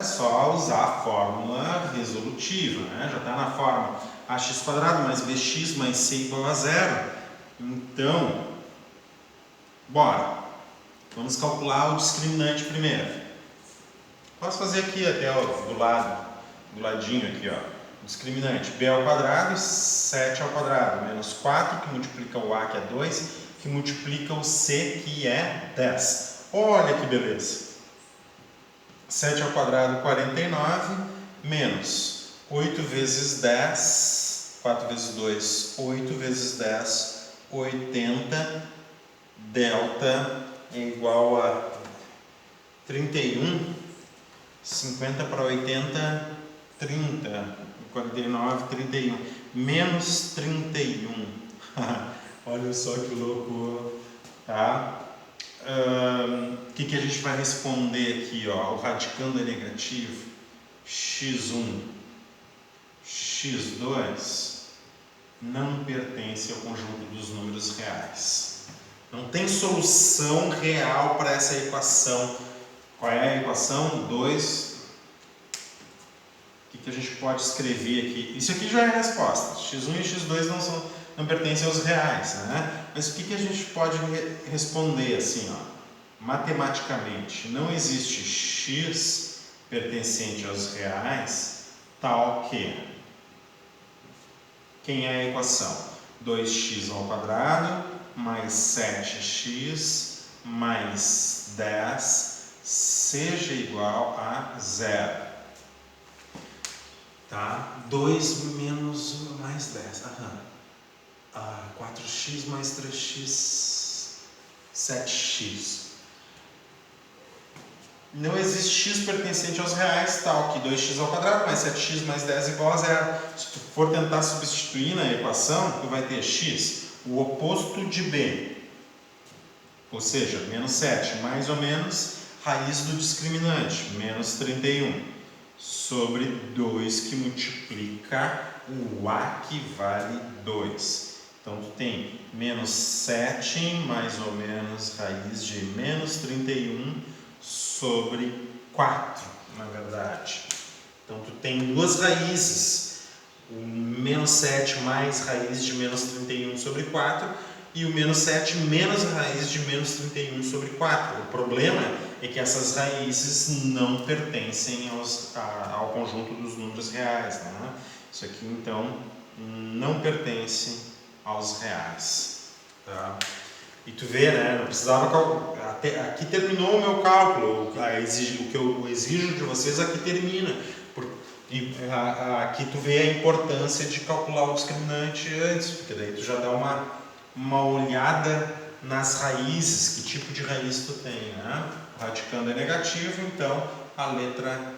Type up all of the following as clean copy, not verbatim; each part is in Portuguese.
É só usar a fórmula resolutiva, né? Já está na fórmula ax² mais bx mais c igual a zero. Então, bora. Vamos calcular o discriminante primeiro. Posso fazer aqui até do ladinho aqui, ó. O discriminante b² 7² menos 4, que multiplica o a, que é 2, que multiplica o c, que é 10. Olha que beleza! 7² 49, menos 8 vezes 10, 4 vezes 2, 8 vezes 10, 80, delta é igual a 31, 50 para 80, 30, 49, 31, menos 31. Olha só que louco, tá? O que a gente vai responder aqui, ó? O radicando é negativo, x1, x2 não pertence ao conjunto dos números reais. Não tem solução real para essa equação. Qual é a equação? 2. O que a gente pode escrever aqui? Isso aqui já é a resposta. x1 e x2 não pertencem aos reais, né? Mas o que a gente pode responder assim, ó? Matematicamente, não existe x pertencente aos reais tal que... Quem é a equação? 2x² mais 7x mais 10 seja igual a zero. Tá? 2 menos mais 10. 4x mais 3x, 7x. Não existe x pertencente aos reais, tal que 2x² mais 7x mais 10 igual a zero. Se tu for tentar substituir na equação, tu vai ter x, o oposto de b, ou seja, menos 7, mais ou menos raiz do discriminante, menos 31, sobre 2 que multiplica o a, que vale 2. Então, tu tem menos 7 mais ou menos raiz de menos 31 sobre 4, na verdade. Então, tu tem duas raízes, o menos 7 mais raiz de menos 31 sobre 4 e o menos 7 menos a raiz de menos 31 sobre 4. O problema é que essas raízes não pertencem ao conjunto dos números reais, né? Isso aqui, então, não pertence aos reais, tá? E tu vê, né? Não precisava até aqui terminou o meu cálculo. O que eu exijo de vocês aqui termina. E aqui tu vê a importância de calcular o discriminante antes, porque daí tu já dá uma olhada nas raízes, que tipo de raiz tu tem, né? O radicando é negativo, então a letra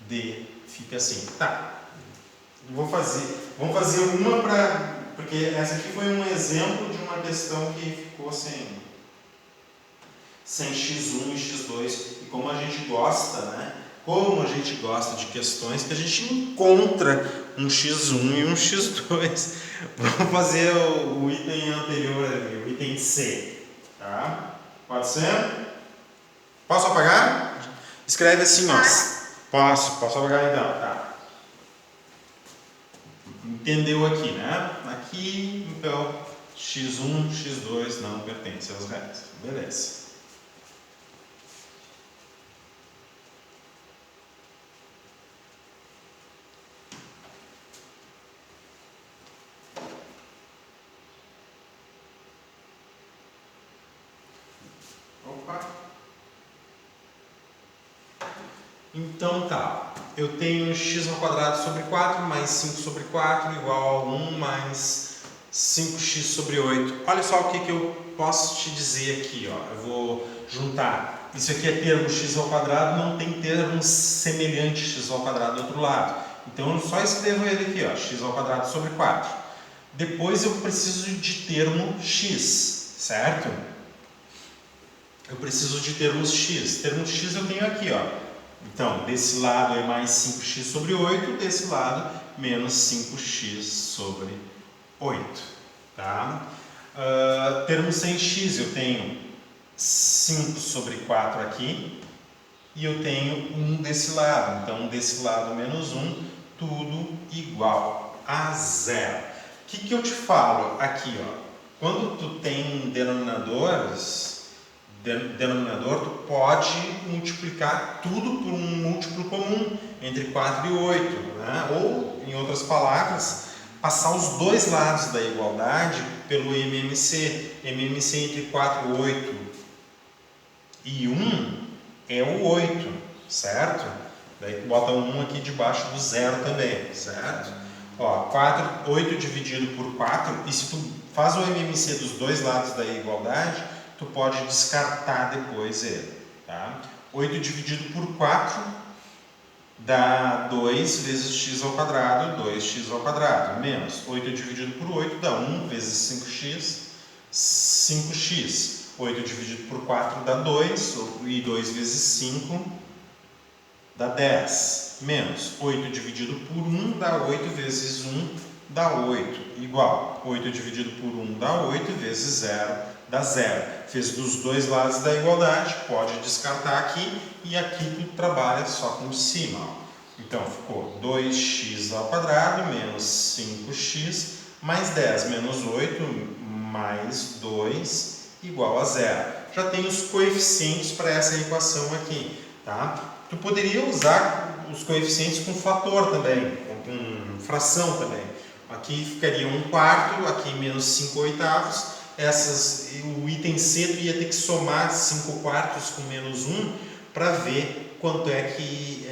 D fica assim. Tá. Vamos fazer uma porque essa aqui foi um exemplo de uma questão que ficou sem x1 e x2. E como a gente gosta, né? Como a gente gosta de questões que a gente encontra um x1 e um x2. Vamos fazer o item anterior ali, o item C. Tá? Pode ser? Posso apagar? Escreve assim, ó. Posso apagar então. Tá. Entendeu aqui, né? Aqui, então, x1, x2 não pertence aos reais. Beleza. Opa. Então tá. Eu tenho x² sobre 4 mais 5 sobre 4 igual a 1 mais 5x sobre 8. Olha só o que eu posso te dizer aqui, ó. Eu vou juntar. Isso aqui é termo x², não tem termo semelhante x² do outro lado. Então eu só escrevo ele aqui, ó, x² sobre 4. Depois eu preciso de termo x, certo? Eu preciso de termos x. Termo x eu tenho aqui, ó. Então, desse lado é mais 5x sobre 8, desse lado menos 5x sobre 8. Tá? Termo sem x eu tenho 5 sobre 4 aqui, e eu tenho 1 desse lado. Então, desse lado menos 1, tudo igual a 0. O que eu te falo aqui, ó? Quando tu tem denominador, tu pode multiplicar tudo por um múltiplo comum entre 4 e 8, né? Ou, em outras palavras, passar os dois lados da igualdade pelo MMC. MMC entre 4, 8 e 1 é o 8, certo? Daí tu bota 1 aqui debaixo do 0 também, certo? Ó, 8 dividido por 4, e se tu faz o MMC dos dois lados da igualdade, tu pode descartar depois ele, tá? 8 dividido por 4 dá 2 vezes x ao quadrado, 2x ao quadrado, menos 8 dividido por 8 dá 1 vezes 5x, 5x. 8 dividido por 4 dá 2, e 2 vezes 5 dá 10, menos 8 dividido por 1 dá 8 vezes 1 dá 8, igual 8 dividido por 1 dá 8 vezes 0 dá 0. Fez dos dois lados da igualdade, pode descartar aqui, e aqui tu trabalha só com cima. Ó. Então ficou 2x ao quadrado menos 5x mais 10 menos 8 mais 2 igual a 0. Já tem os coeficientes para essa equação aqui, tá? Tu poderia usar os coeficientes com fator também, com fração também. Aqui ficaria 1/4, aqui menos 5/8. O item C tu ia ter que somar 5/4 com menos 1 para ver quanto é que,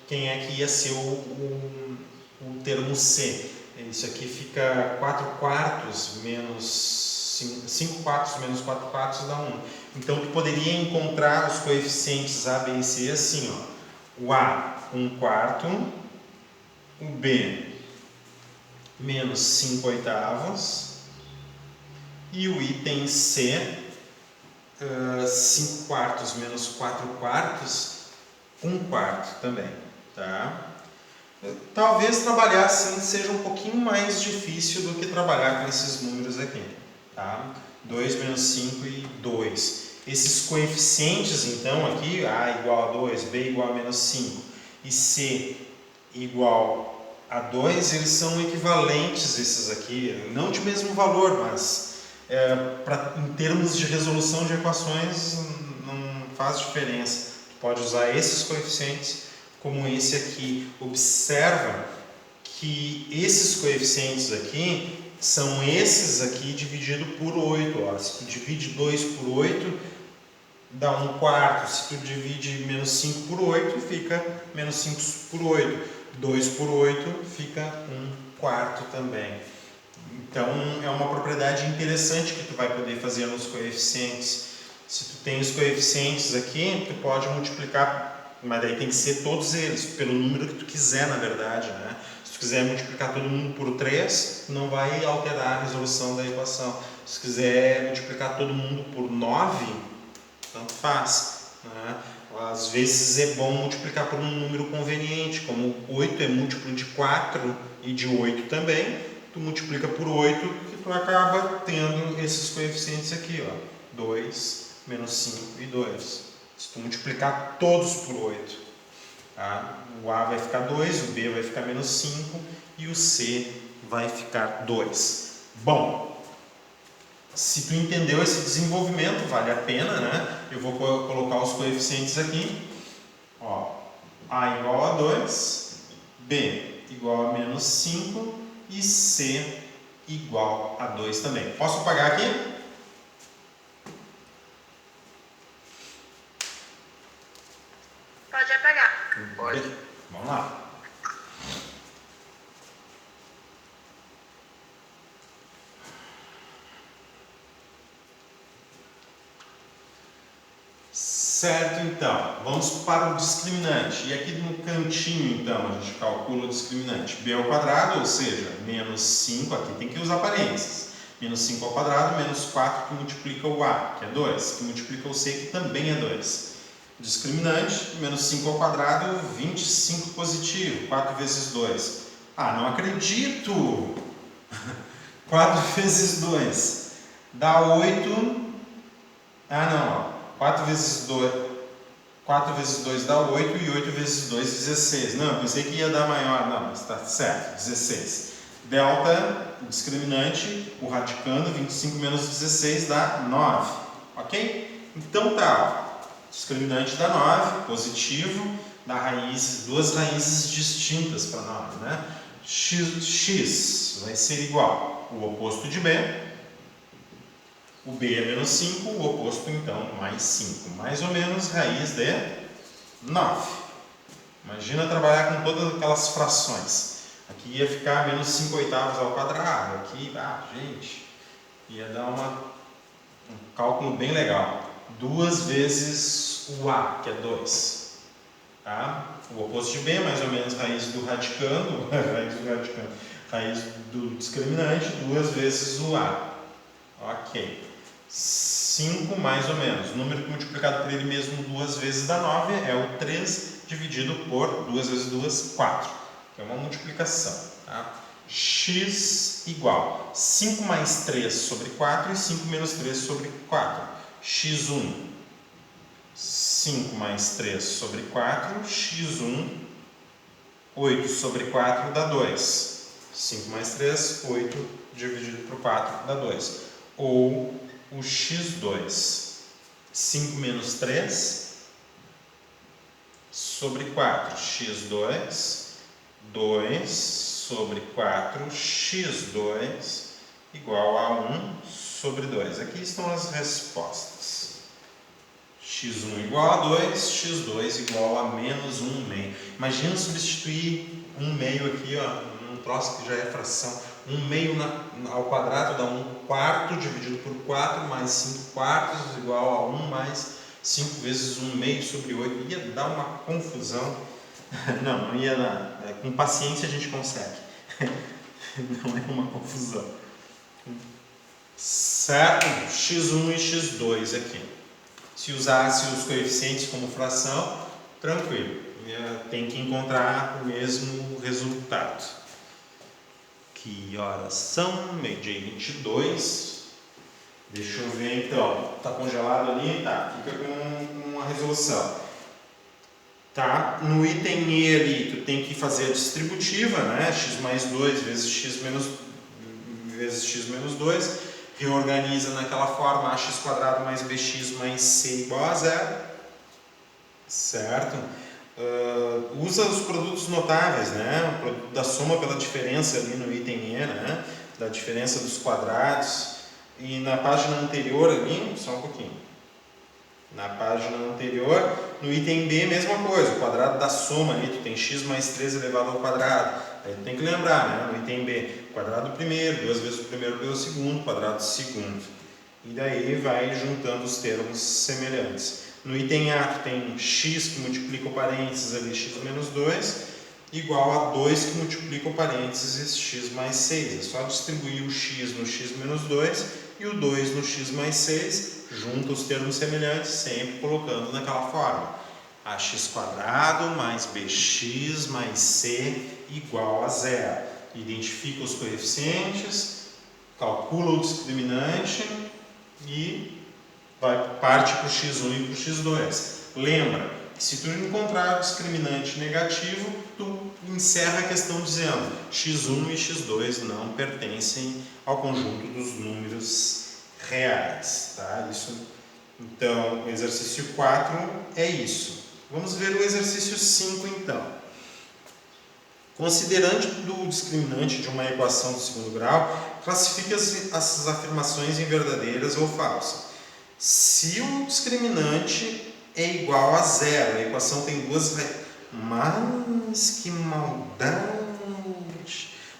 quem é que ia ser o termo C. Isso aqui fica 4/4 menos 5/4 menos 4/4 dá 1. Então, tu poderia encontrar os coeficientes A, B e C assim, ó. O A, 1/4, o B, menos 5/8, e o item C, 5/4 menos 4/4, 1/4 também, tá? Talvez trabalhar assim seja um pouquinho mais difícil do que trabalhar com esses números aqui, tá? 2 menos 5 e 2. Esses coeficientes, então, aqui, A igual a 2, B igual a menos 5 e C igual a 2, eles são equivalentes, esses aqui, não de mesmo valor, mas em termos de resolução de equações não faz diferença. Tu pode usar esses coeficientes como esse aqui. Observa que esses coeficientes aqui são esses aqui dividido por 8. Ó. Se tu divide 2 por 8, dá 1/4. Se tu divide menos 5 por 8, fica menos 5 por 8. 2 por 8 fica 1/4 também. Então, é uma propriedade interessante que tu vai poder fazer nos coeficientes. Se tu tem os coeficientes aqui, tu pode multiplicar, mas daí tem que ser todos eles, pelo número que tu quiser, na verdade, né? Se tu quiser multiplicar todo mundo por 3, não vai alterar a resolução da equação. Se tu quiser multiplicar todo mundo por 9, tanto faz, né? Às vezes é bom multiplicar por um número conveniente, como 8 é múltiplo de 4 e de 8 também. Tu multiplica por 8 que tu acaba tendo esses coeficientes aqui, ó, 2, menos 5 e 2. Se tu multiplicar todos por 8, tá? O A vai ficar 2, o B vai ficar menos 5 e o C vai ficar 2. Bom, se tu entendeu esse desenvolvimento, vale a pena, né? Eu vou colocar os coeficientes aqui. Ó, A igual a 2, B igual a menos 5 e C igual a 2 também. Posso apagar aqui? Pode apagar. Pode. Vamos lá. Certo, então. Vamos para o discriminante. E aqui no cantinho, então, a gente calcula o discriminante. B ao quadrado, ou seja, menos 5, aqui tem que usar parênteses. Menos 5 ao quadrado, menos 4 que multiplica o A, que é 2, que multiplica o C, que também é 2. Discriminante, menos 5 ao quadrado, 25 positivo, 4 vezes 2. Ah, não acredito! 4 vezes 2 dá 8. Ah, não, ó. 4 vezes 2. 4 vezes 2 dá 8 e 8 vezes 2, 16. Não, eu pensei que ia dar maior. Não, mas está certo, 16. Delta, o discriminante, o radicando, 25 menos 16 dá 9. Ok? Então tá, ó. Discriminante dá 9, positivo, dá raiz, duas raízes distintas para 9, né? X vai ser igual o oposto de B. O B é menos 5, o oposto então mais 5. Mais ou menos raiz de 9. Imagina trabalhar com todas aquelas frações. Aqui ia ficar menos 5 oitavos ao quadrado. Aqui, gente, ia dar um cálculo bem legal. 2 vezes o A, que é 2. Tá? O oposto de B é mais ou menos raiz do radicando, raiz do discriminante, 2 vezes o A. Ok. 5 mais ou menos. O número multiplicado por ele mesmo 2 vezes dá 9 é o 3 dividido por 2 vezes 2, 4. Que é uma multiplicação. Tá? X igual 5 mais 3 sobre 4 e 5 menos 3 sobre 4. X1. 5 mais 3 sobre 4. X1. 8 sobre 4 dá 2. 5 mais 3, 8 dividido por 4 dá 2. Ou o x2, 5 menos 3 sobre 4, x2, 2 sobre 4, x2 igual a 1 sobre 2. Aqui estão as respostas. x1 igual a 2, x2 igual a menos 1 meio. Imagina substituir 1 meio aqui, ó, num troço que já é fração. 1 meio ao quadrado dá 1 quarto dividido por 4 mais 5 quartos igual a 1 mais 5 vezes 1 meio sobre 8. Ia dar uma confusão. Não ia dar. Com paciência a gente consegue. Não é uma confusão. Certo? x1 e x2 aqui. Se usasse os coeficientes como fração, tranquilo. Tem que encontrar o mesmo resultado. Que horas são? Meio-dia 22. Deixa eu ver então. Tá congelado ali? Tá. Fica com uma resolução. Tá? No item E ali, tu tem que fazer a distributiva, né? X mais 2 vezes x menos 2. Reorganiza naquela forma ax quadrado mais bx mais c igual a 0. Certo? Usa os produtos notáveis, né? O produto da soma pela diferença ali no item E, né? Da diferença dos quadrados. E na página anterior ali, só um pouquinho. Na página anterior, no item B, mesma coisa. O quadrado da soma ali, tu tem x mais 3 elevado ao quadrado. Aí tu tem que lembrar, né? No item B, quadrado do primeiro, 2 vezes o primeiro pelo segundo, quadrado do segundo. E daí vai juntando os termos semelhantes. No item A, tu tem x que multiplica o parênteses ali, x menos 2, igual a 2 que multiplica o parênteses x mais 6. É só distribuir o x no x menos 2 e o 2 no x mais 6, junta os termos semelhantes, sempre colocando naquela forma. Ax quadrado mais bx mais c igual a 0. Identifica os coeficientes, calcula o discriminante e parte para o x1 e para o x2. Lembra que se tu encontrar o discriminante negativo, tu encerra a questão dizendo x1 e x2 não pertencem ao conjunto dos números reais. Tá? Então, o exercício 4 é isso. Vamos ver o exercício 5 então. Considerante do discriminante de uma equação do segundo grau, classifique as afirmações em verdadeiras ou falsas. Se o discriminante é igual a 0, a equação tem duas raízes. Mas que maldade!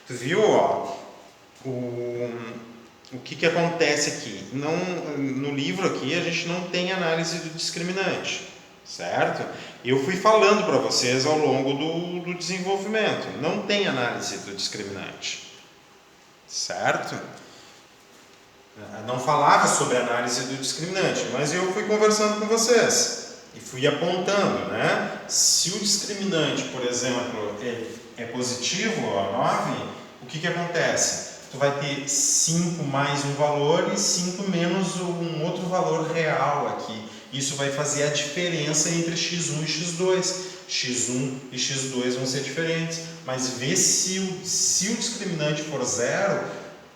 Tu viu, ó? O que acontece aqui? No livro aqui a gente não tem análise do discriminante, certo? Eu fui falando para vocês ao longo do desenvolvimento. Não tem análise do discriminante, certo? Não falava sobre a análise do discriminante, mas eu fui conversando com vocês e fui apontando, né? Se o discriminante, por exemplo, é positivo, ó, 9, o que acontece? Tu vai ter 5 mais um valor e 5 menos um outro valor real aqui. Isso vai fazer a diferença entre x1 e x2. x1 e x2 vão ser diferentes, mas vê se o discriminante for zero,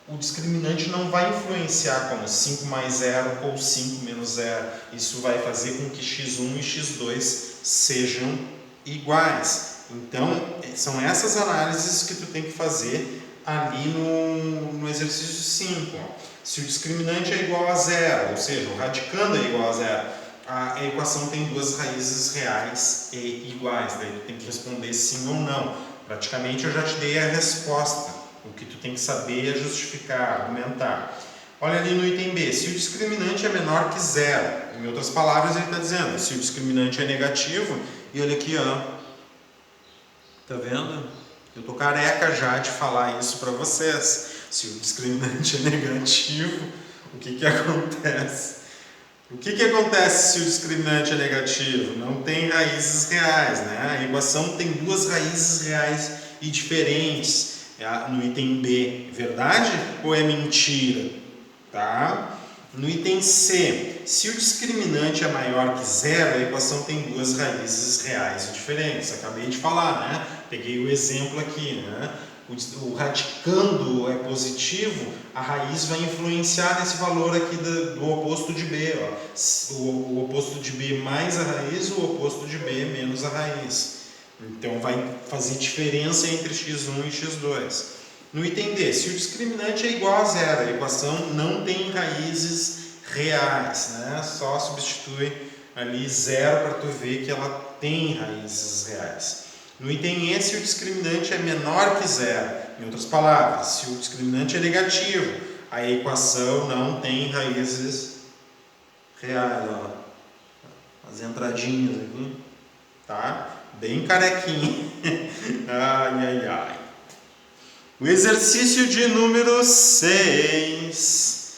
o discriminante não vai influenciar como 5 mais 0 ou 5 menos 0. Isso vai fazer com que x1 e x2 sejam iguais. Então, são essas análises que tu tem que fazer ali no exercício 5. Se o discriminante é igual a zero, ou seja, o radicando é igual a zero, a equação tem duas raízes reais e iguais. Daí tu tem que responder sim ou não. Praticamente eu já te dei a resposta. O que tu tem que saber é justificar, argumentar. Olha ali no item B, se o discriminante é menor que zero, em outras palavras ele está dizendo, se o discriminante é negativo, e olha aqui, ó, tá vendo? Eu tô careca já de falar isso para vocês. Se o discriminante é negativo, o que acontece? O que acontece se o discriminante é negativo? Não tem raízes reais, né? A equação tem duas raízes reais e diferentes no item B. Verdade ou é mentira? Tá? No item C, se o discriminante é maior que zero, a equação tem duas raízes reais e diferentes. Acabei de falar, né? Peguei o exemplo aqui, né? O radicando é positivo, a raiz vai influenciar nesse valor aqui do oposto de B. Ó. O oposto de B mais a raiz, o oposto de B menos a raiz. Então vai fazer diferença entre x1 e x2. No item D, se o discriminante é igual a zero, a equação não tem raízes reais, né? Só substitui ali zero para tu ver que ela tem raízes reais. No item E, se o discriminante é menor que zero, em outras palavras, se o discriminante é negativo, a equação não tem raízes reais, ó. As entradinhas aqui, tá? Bem carequinho. Ai, ai, ai. O exercício de número 6.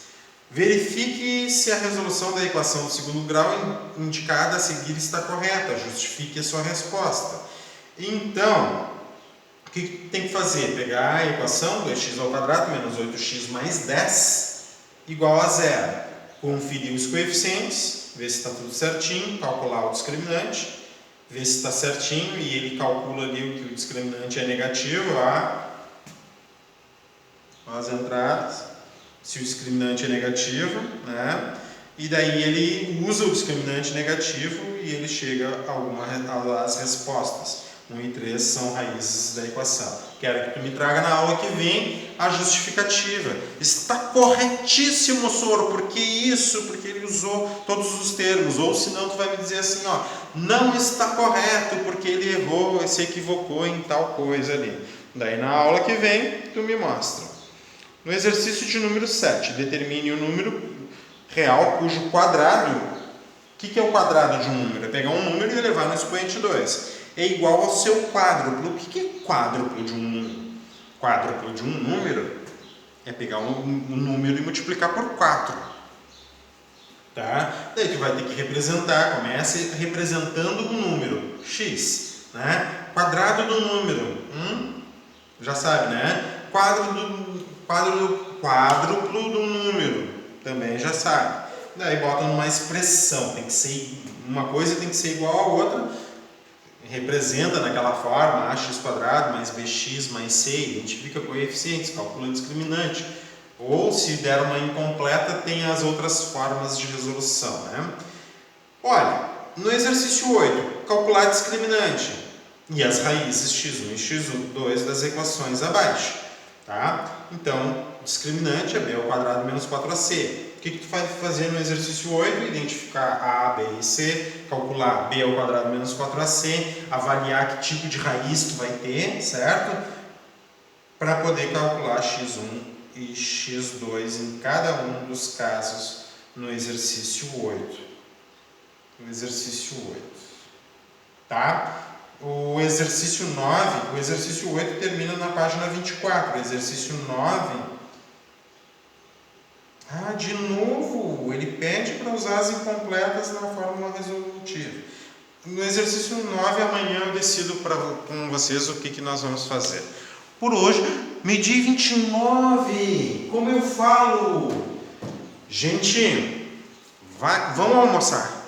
Verifique se a resolução da equação do segundo grau indicada a seguir está correta. Justifique a sua resposta. Então, o que tem que fazer? Pegar a equação 2x ao quadrado menos 8x mais 10 igual a zero. Conferir os coeficientes, ver se está tudo certinho, calcular o discriminante, ver se está certinho e ele calcula ali que o discriminante é negativo, as entradas, se o discriminante é negativo, né? E daí ele usa o discriminante negativo e ele chega às respostas. 1 e 3 são raízes da equação. Quero que tu me traga na aula que vem a justificativa. Está corretíssimo, Soro. Por que isso? Porque ele usou todos os termos. Ou senão tu vai me dizer assim, ó, não está correto porque ele errou, se equivocou em tal coisa ali. Daí na aula que vem tu me mostra. No exercício de número 7, determine o número real cujo quadrado... O que é o quadrado de um número? É pegar um número e elevar no expoente 2. É igual ao seu quádruplo. O que é quádruplo de um número? Quádruplo de um número é pegar um número e multiplicar por 4. Tá? Daí tu vai ter que representar, comece representando o número x, né? Quadrado do número, já sabe, né? Quádruplo do número, também já sabe. Daí bota numa expressão, tem que ser, uma coisa tem que ser igual a outra. Representa naquela forma ax² mais bx mais c, identifica coeficientes, calcula discriminante. Ou, se der uma incompleta, tem as outras formas de resolução, né? Olha, no exercício 8, calcular discriminante e as raízes x1 e x2 das equações abaixo. Tá? Então, discriminante é b ao quadrado menos 4ac. O que tu vai fazer no exercício 8? Identificar a, b e c, calcular b ao quadrado menos 4ac, avaliar que tipo de raiz tu vai ter, certo? Para poder calcular x1 e x2 em cada um dos casos no exercício 8. No exercício 8. Tá? O exercício 9, o exercício 8 termina na página 24. O exercício 9... de novo, ele pede para usar as incompletas na fórmula resolutiva. No exercício 9, amanhã eu decido com vocês o que nós vamos fazer. Por hoje, meio-dia 29, como eu falo. Gente, vamos almoçar.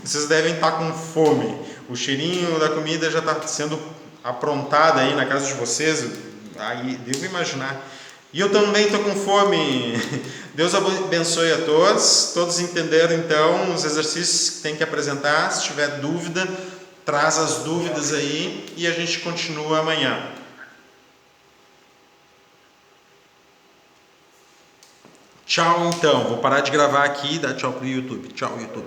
Vocês devem estar com fome. O cheirinho da comida já está sendo aprontada aí na casa de vocês. Aí devo imaginar. E eu também estou com fome. Deus abençoe a todos. Todos entenderam então os exercícios que tem que apresentar. Se tiver dúvida, traz as dúvidas aí e a gente continua amanhã. Tchau então. Vou parar de gravar aqui e dar tchau pro YouTube. Tchau, YouTube.